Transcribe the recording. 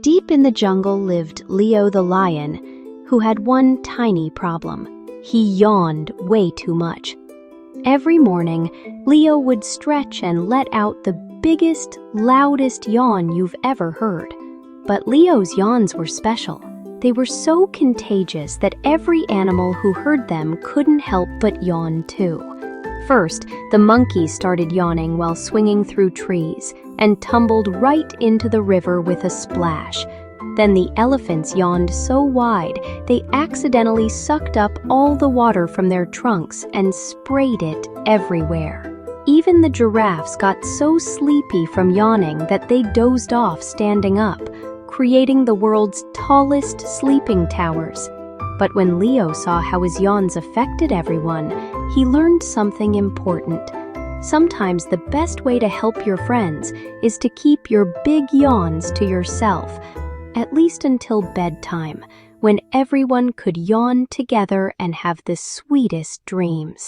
Deep in the jungle lived Leo the lion, who had one tiny problem. He yawned way too much. Every morning, Leo would stretch and let out the biggest, loudest yawn you've ever heard. But Leo's yawns were special. They were so contagious that every animal who heard them couldn't help but yawn too. First, the monkeys started yawning while swinging through trees and tumbled right into the river with a splash. Then the elephants yawned so wide they accidentally sucked up all the water from their trunks and sprayed it everywhere. Even the giraffes got so sleepy from yawning that they dozed off standing up, creating the world's tallest sleeping towers. But when Leo saw how his yawns affected everyone, he learned something important. Sometimes the best way to help your friends is to keep your big yawns to yourself, at least until bedtime, when everyone could yawn together and have the sweetest dreams.